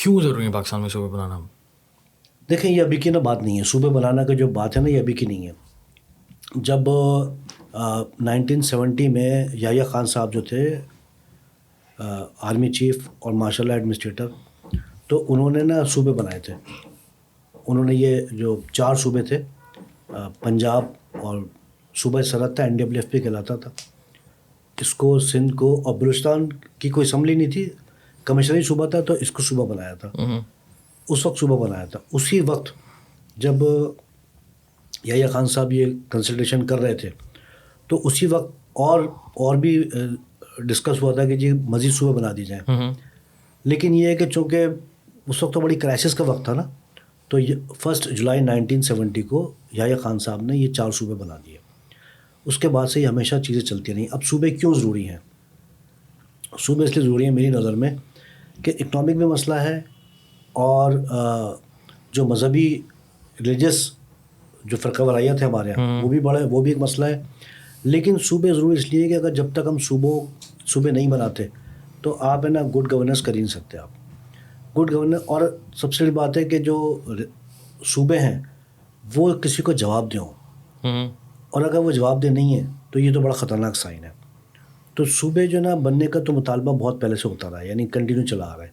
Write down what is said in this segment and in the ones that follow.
کیوں ضروری ہے پاکستان میں صوبے بنانا؟ دیکھیں یہ ابھی کی نا بات نہیں ہے، صوبے بنانا کا جو بات ہے نا یہ ابھی کی نہیں ہے. جب 1970 میں یحییٰ خان صاحب جو تھے آرمی چیف اور مارشل لا ایڈمنسٹریٹر، تو انہوں نے نا صوبے بنائے تھے. انہوں نے یہ جو 4 صوبے تھے، پنجاب اور صوبہ سرحد تھا NWFP کہلاتا تھا، اس کو سندھ کو، اور بلوچستان کی کوئی اسمبلی نہیں تھی، کمشنری صوبہ تھا، تو اس کو صوبہ بنایا تھا. اس وقت صوبہ بنایا تھا. اسی وقت جب یحییٰ خان صاحب یہ کنسلٹیشن کر رہے تھے تو اسی وقت اور بھی ڈسکس ہوا تھا کہ جی مزید صوبے بنا دی جائیں. لیکن یہ ہے کہ چونکہ اس وقت تو بڑی کرائسس کا وقت تھا نا، تو 1 جولائی 1970 کو یحییٰ خان صاحب نے یہ 4 صوبے بنا دیے. اس کے بعد سے یہ ہمیشہ چیزیں چلتی رہیں. اب صوبے کیوں ضروری ہیں؟ صوبے اس لیے ضروری ہیں میری نظر میں کہ اکنامک بھی مسئلہ ہے، اور جو مذہبی ریلیجس جو فرقہ واریت ہے ہمارے یہاں وہ بھی ایک مسئلہ ہے. لیکن صوبے ضروری اس لیے کہ اگر جب تک ہم صوبے نہیں بناتے تو آپ ہے نا گڈ گورننس کر ہی نہیں سکتے. آپ گڈ گورننس، اور سب سے بڑی بات ہے کہ جو صوبے ہیں وہ کسی کو جواب دیں، اور اگر وہ جواب دہ نہیں ہے تو یہ تو بڑا خطرناک سائن ہے. تو صوبے جو نا بننے کا تو مطالبہ بہت پہلے سے ہوتا رہا ہے، یعنی کنٹینیو چلا آ رہا ہے.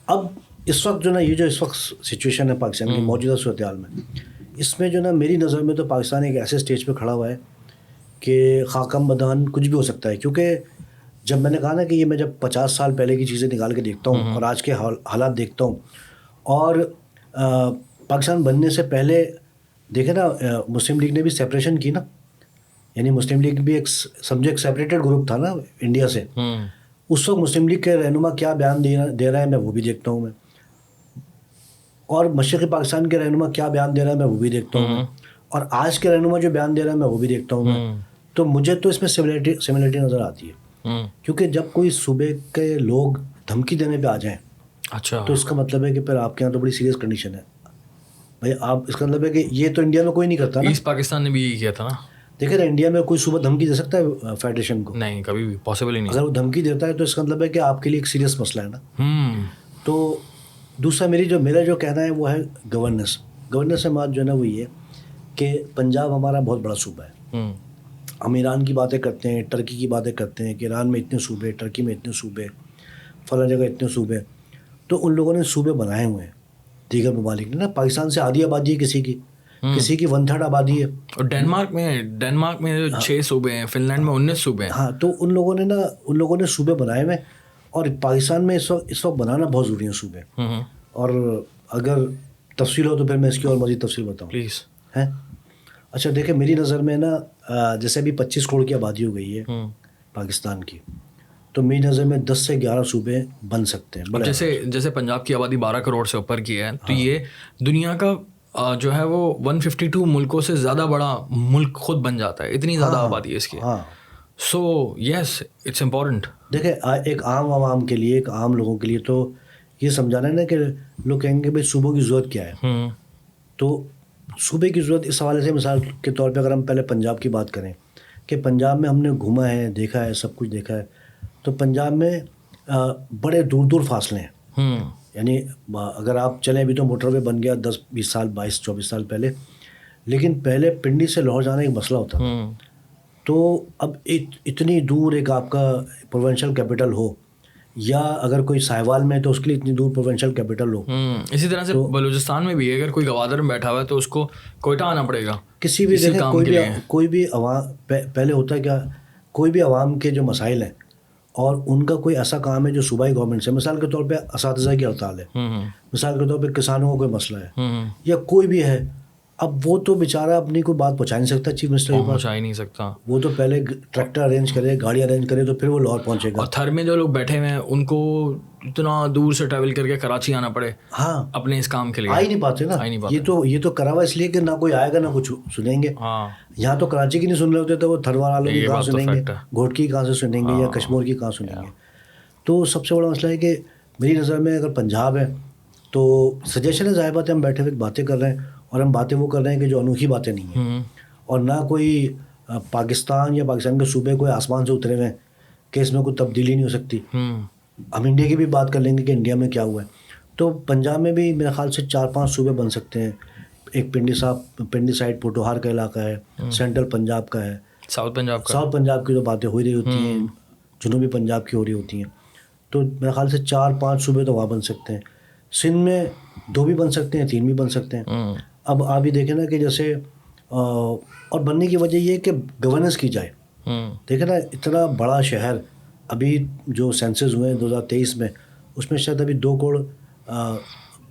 اب اس وقت جو نا یہ جو اس وقت سچویشن ہے پاکستان کی موجودہ صورتحال میں، اس میں جو نا میری نظر میں تو پاکستان ایک ایسے سٹیج پہ کھڑا ہوا ہے کہ خاکم بدان کچھ بھی ہو سکتا ہے. کیونکہ جب میں نے کہا نا کہ یہ میں جب 50 سال پہلے کی چیزیں نکال کے دیکھتا ہوں اور آج کے حالات دیکھتا ہوں، اور پاکستان بننے سے پہلے دیکھیں نا مسلم لیگ نے بھی سیپریشن کی نا، یعنی مسلم لیگ بھی ایک سمجھے ایک سیپریٹڈ گروپ تھا نا انڈیا سے. اس وقت مسلم لیگ کے رہنما کیا بیان دے رہا ہے میں وہ بھی دیکھتا ہوں میں، اور مشرقی پاکستان کے رہنما کیا بیان دے رہا ہے میں وہ بھی دیکھتا ہوں میں، اور آج کے رہنما جو بیان دے رہا ہے میں وہ بھی دیکھتا ہوں میں. تو مجھے تو اس میں سملرٹی نظر آتی ہے. کیونکہ جب کوئی صوبے کے لوگ دھمکی دینے پہ آ جائیں اچھا تو اس کا مطلب ہے کہ پھر آپ کے یہاں تو بڑی سیریس کنڈیشن ہے بھائی. آپ اس کا مطلب ہے کہ یہ تو انڈیا میں کوئی نہیں کرتا نا. ایسٹ پاکستان نے بھی یہی کیا تھا نا. دیکھیں نا انڈیا میں کوئی صوبہ دھمکی دے سکتا ہے فیڈریشن کو؟ نہیں، کبھی بھی پاسبل ہی نہیں. اگر وہ دھمکی دیتا ہے تو اس کا مطلب ہے کہ آپ کے لیے ایک سیریس مسئلہ ہے نا. تو دوسرا میرا جو کہنا ہے وہ ہے گورننس. گورننس سے بات جو ہے نا وہ یہ کہ پنجاب ہمارا بہت بڑا صوبہ ہے. ہم ایران کی باتیں کرتے ہیں، ٹرکی کی باتیں کرتے ہیں کہ ایران میں اتنے صوبے، ٹرکی میں اتنے صوبے، فلاں جگہ اتنے صوبے. تو ان لوگوں نے صوبے بنائے ہوئے ہیں دیگر ممالک نے نا. پاکستان سے آدھی آبادی ہے کسی کی 1/3 آبادی ہے. اور ڈینمارک میں 6 صوبے ہیں، فن لینڈ میں 19 صوبے ہیں. ہاں، تو ان لوگوں نے صوبے بنائے ہوئے، اور پاکستان میں اس وقت بنانا بہت ضروری ہے صوبے. اور اگر تفصیل ہو تو پھر میں اس کی اور مزید تفصیل بتاؤں پلیز. ہیں اچھا دیکھیں میری نظر میں نا جیسے ابھی 25 کروڑ کی آبادی ہو گئی ہے پاکستان کی، تو میری نظر میں 10 سے 11 صوبے بن سکتے ہیں. جیسے پنجاب کی آبادی 12 کروڑ سے اوپر کی ہے، تو یہ دنیا کا جو ہے وہ 152 ملکوں سے زیادہ بڑا ملک خود بن جاتا ہے، اتنی زیادہ آبادی ہے اس کی. سو یس اٹس امپورٹنٹ. دیکھیں ایک عام عوام کے لیے، ایک عام لوگوں کے لیے تو یہ سمجھانا ہے نا کہ لوگ کہیں گے بھائی صوبوں کی ضرورت کیا ہے. تو صوبے کی ضرورت اس حوالے سے مثال کے طور پہ اگر ہم پہلے پنجاب کی بات کریں کہ پنجاب میں ہم نے گھوما ہے، دیکھا ہے، سب کچھ دیکھا ہے. تو پنجاب میں بڑے دور دور فاصلے ہیں. یعنی اگر آپ چلیں، ابھی تو موٹر وے بن گیا 10-20 سال 22-24 سال پہلے، لیکن پہلے پنڈی سے لاہور جانا ایک مسئلہ ہوتا تھا. تو اب اتنی دور ایک آپ کا پروونشل کیپٹل ہو، یا اگر کوئی ساہیوال میں تو اس کے لیے اتنی دور پروونشل کیپٹل ہو. اسی طرح سے بلوچستان میں بھی اگر کوئی گوادر میں بیٹھا ہوا ہے تو اس کو کوئٹہ آنا پڑے گا. کسی بھی دیکھیں کوئی بھی عوام پہلے ہوتا ہے کیا، کوئی بھی عوام کے جو مسائل ہیں اور ان کا کوئی ایسا کام ہے جو صوبائی گورنمنٹ سے، مثال کے طور پہ اساتذہ کی ہڑتال ہے، مثال کے طور پہ کسانوں کا کوئی مسئلہ ہے، یا کوئی بھی ہے. اب وہ تو بیچارہ اپنی کوئی بات پہنچا نہیں سکتا چیف منسٹر کے پاس، پہنچا ہی نہیں سکتا. وہ تو پہلے ٹریکٹر ارینج کرے، گاڑی ارینج کرے، تو پھر وہ لاہور پہنچے گا. اور تھر میں جو لوگ بیٹھے ہوئے ہیں ان کو اتنا دور سے ٹریول کر کے کراچی آنا پڑے اپنے اس کام کے لیے. آ ہی نہیں پاتے نا. یہ تو کرا ہوا اس لیے کہ نہ کوئی آئے گا نہ کچھ سنیں گے. یہاں تو کراچی کی نہیں سن رہے ہوتے تو وہ تھروا والوں کی کہاں سنیں گے، گھوٹکی کہاں سے سنیں گے، یا کشمور کی کہاں سنیں گے. تو سب سے بڑا مسئلہ ہے کہ میری نظر میں اگر پنجاب ہے تو سجیشن ہے، ظاہر بات ہے ہم بیٹھے ہوئے باتیں کر رہے ہیں، اور ہم باتیں وہ کر رہے ہیں کہ جو انوکھی باتیں نہیں ہیں، اور نہ کوئی پاکستان یا پاکستان کے صوبے کوئی آسمان سے اترے ہوئے ہیں کہ اس میں کوئی تبدیلی نہیں ہو سکتی. ہم انڈیا کی بھی بات کر لیں گے کہ انڈیا میں کیا ہوا ہے. تو پنجاب میں بھی میرے خیال سے 4-5 صوبے بن سکتے ہیں. ایک پنڈی سائڈ پوٹوہار کا علاقہ ہے, سینٹرل پنجاب کا ہے, ساؤتھ پنجاب کی جو باتیں ہو رہی ہوتی ہیں جنوبی پنجاب کی ہو رہی ہوتی ہیں, تو میرے خیال سے 4-5 صوبے تو وہاں بن سکتے ہیں. سندھ میں 2 بھی بن سکتے ہیں, 3 بھی بن سکتے ہیں. اب آپ ہی دیکھیں نا کہ جیسے اور بننے کی وجہ یہ ہے کہ گورننس کی جائے. دیکھیں نا اتنا بڑا شہر, ابھی جو سینسز ہوئے ہیں 2023 میں, اس میں شاید ابھی 2 کروڑ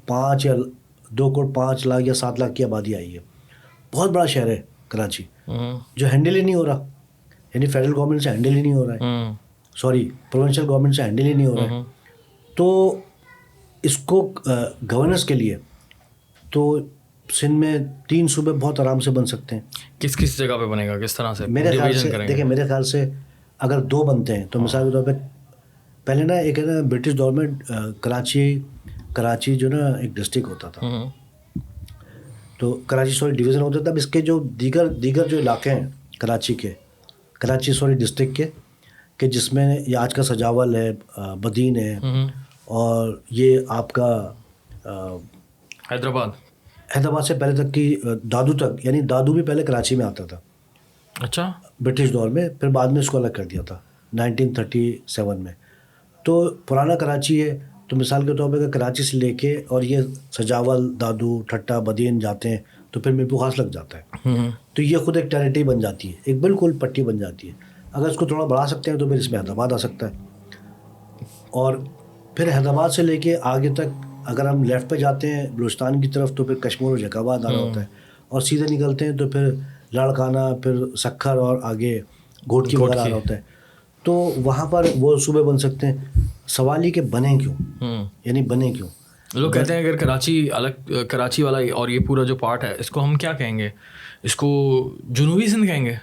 5 لاکھ یا 7 لاکھ کی آبادی آئی ہے. بہت بڑا شہر ہے کراچی, جو ہینڈل ہی نہیں ہو رہا, یعنی فیڈرل گورنمنٹ سے ہینڈل ہی نہیں ہو رہا ہے, سوری پروونشل گورنمنٹ سے ہینڈل ہی نہیں ہو رہا ہے. تو اس کو گورننس کے لیے تو سندھ میں 3 صوبے بہت آرام سے بن سکتے ہیں. کس جگہ پہ بنے گا, کس طرح سے میرے خیال سے دیکھیں, میرے خیال سے اگر 2 بنتے ہیں تو مثال کے طور پہ پہلے نا ایک ہے نا برٹش دور میں کراچی جو نا ایک ڈسٹرکٹ ہوتا تھا, تو کراچی ڈویژن ہوتا تھا. اب اس کے جو دیگر جو علاقے ہیں کراچی ڈسٹرکٹ کے, کہ جس میں یہ آج کا سجاول ہے, بدین ہے, اور یہ آپ کا حیدرآباد سے پہلے تک کی دادو تک, یعنی دادو بھی پہلے کراچی میں آتا تھا. اچھا, برٹش دور میں, پھر بعد میں اس کو الگ کر دیا تھا 1937 میں. تو پرانا کراچی ہے, تو مثال کے طور پہ کراچی سے لے کے اور یہ سجاول, دادو, ٹھٹا, بدین جاتے ہیں تو پھر میرپور خاص لگ جاتا ہے. تو یہ خود ایک ٹیریٹری بن جاتی ہے, ایک بالکل پٹی بن جاتی ہے. اگر اس کو تھوڑا بڑھا سکتے ہیں تو پھر اس میں حیدرآباد آ سکتا ہے. اور پھر حیدرآباد سے لے کے آگے تک اگر ہم لیفٹ پہ جاتے ہیں بلوچستان کی طرف, تو پھر کشمیر اور جیکاباد آ رہا ہوتا ہے, اور سیدھے نکلتے ہیں تو پھر لاڑکانہ, پھر سکھر اور آگے گھوٹکی وغیرہ آ رہا ہوتا ہے. تو وہاں پر وہ صوبے بن سکتے ہیں. سوال یہ کہ بنے کیوں, یعنی بنے کیوں. لوگ کہتے ہیں اگر کراچی والا اور یہ پورا جو پارٹ ہے, اس کو ہم کیا کہیں گے, اس کو جنوبی سندھ کہیں گے.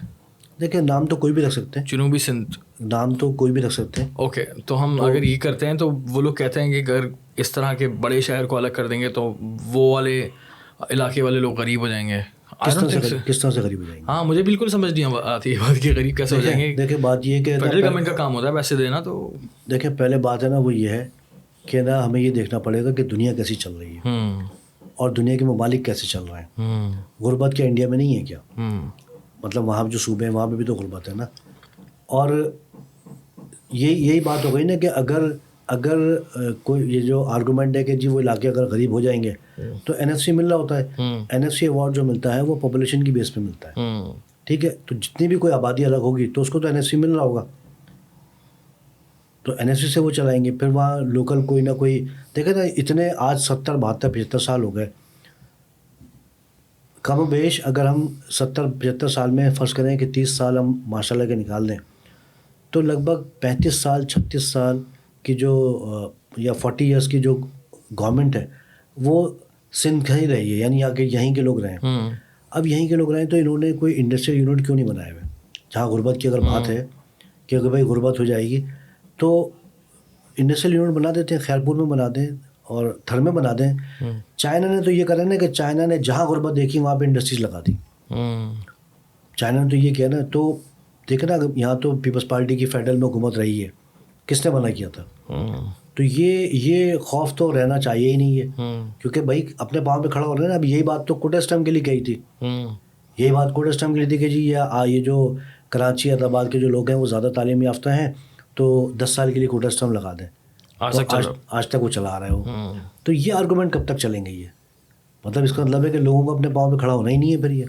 دیکھیں نام تو کوئی بھی رکھ سکتے ہیں, جنوبی سندھ نام تو کوئی بھی رکھ سکتے ہیں. اوکے, تو ہم اگر یہ کرتے ہیں تو وہ لوگ کہتے ہیں کہ اگر اس طرح کے بڑے شہر کو الگ کر دیں گے تو وہ والے علاقے والے لوگ غریب ہو جائیں گے. کس طرح سے غریب ہو جائیں گے؟ ہاں, مجھے بالکل سمجھ نہیں آتی ہے بات کہ غریب کیسے ہو جائیں گے. دیکھیں بات یہ کہ فیڈرل گورنمنٹ کا کام ہوتا ہے پیسے دینا. تو دیکھیں پہلے بات ہے نا وہ یہ ہے کہ نا ہمیں یہ دیکھنا پڑے گا کہ دنیا کیسی چل رہی ہے اور دنیا کے ممالک کیسے چل رہے ہیں. غربت کیا انڈیا میں نہیں ہے کیا؟ مطلب وہاں جو صوبے ہیں وہاں پہ بھی تو غربت ہے نا. اور یہی بات ہو گئی نا کہ اگر کوئی یہ جو آرگومنٹ ہے کہ جی وہ علاقے اگر غریب ہو جائیں گے تو NFC مل رہا ہوتا ہے. NFC ایوارڈ جو ملتا ہے وہ پاپولیشن کی بیس پہ ملتا ہے. ٹھیک ہے, تو جتنی بھی کوئی آبادی الگ ہوگی تو اس کو تو NFC مل رہا ہوگا, تو NFC سے وہ چلائیں گے. پھر وہاں لوکل کوئی نہ کوئی, دیکھیں نا اتنے آج 70, 72, 75 سال ہو گئے کم و بیش. اگر ہم 70, 75 سال میں فرض کریں کہ 30 سال ہم ماشاء اللہ کے نکال دیں تو لگ بھگ 35 سال 36 سال کی جو یا 40 ایئرس کی جو گورنمنٹ ہے وہ سندھ کا ہی رہی ہے, یعنی یہیں کے لوگ رہے ہیں. اب یہیں کے لوگ رہے ہیں تو انہوں نے کوئی انڈسٹریل یونٹ کیوں نہیں بنائے ہوئے, جہاں غربت کی اگر بات ہے کہ اگر بھائی غربت ہو جائے گی تو انڈسٹریل یونٹ بنا دیتے ہیں, خیرپور میں بنا دیں اور تھر میں بنا دیں. چائنا نے تو یہ کرا نا کہ چائنا نے جہاں غربت دیکھی وہاں پہ انڈسٹریز لگا دی. چائنا نے تو یہ کیا نا, تو دیکھیں نا یہاں تو پیپلز پارٹی کی فیڈرل میں حکومت رہی ہے, کس نے منع کیا تھا؟ تو یہ خوف تو رہنا چاہیے ہی نہیں ہے, کیونکہ بھائی اپنے پاؤں پہ کھڑا ہو رہا ہے نا. اب یہی بات تو کوٹا سسٹم کے لیے کہی تھی, یہی بات کوٹا سسٹم کے لیے تھی کہ جی یہ جو کراچی حیدرآباد کے جو لوگ ہیں وہ زیادہ تعلیم یافتہ ہیں تو 10 سال کے لیے کوٹا سسٹم لگا دیں. آج تک وہ چلا رہا ہے وہ. تو یہ آرگومنٹ کب تک چلیں گے؟ یہ مطلب اس کا مطلب ہے کہ لوگوں کو اپنے پاؤں پہ کھڑا ہونا ہی نہیں ہے پھر یہ.